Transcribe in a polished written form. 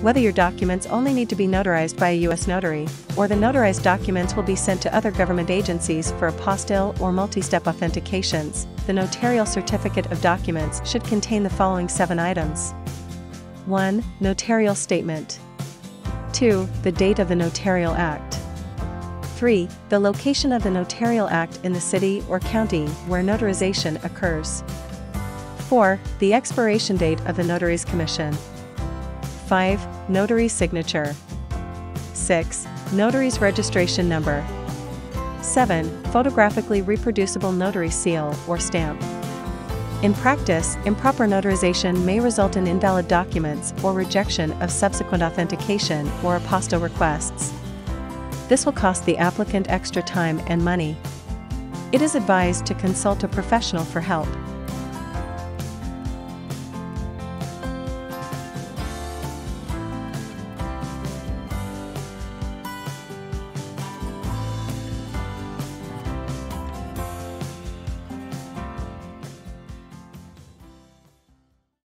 whether your documents only need to be notarized by a U.S. notary, or the notarized documents will be sent to other government agencies for apostille or multi-step authentications, the notarial certificate of documents should contain the following 7 items. 1. Notarial statement. 2. The date of the notarial act. 3. The location of the notarial act in the city or county where notarization occurs. 4. The expiration date of the notary's commission. 5. Notary signature. 6. Notary's registration number. 7. Photographically reproducible notary seal or stamp. In practice, improper notarization may result in invalid documents or rejection of subsequent authentication or apostille requests. This will cost the applicant extra time and money. It is advised to consult a professional for help.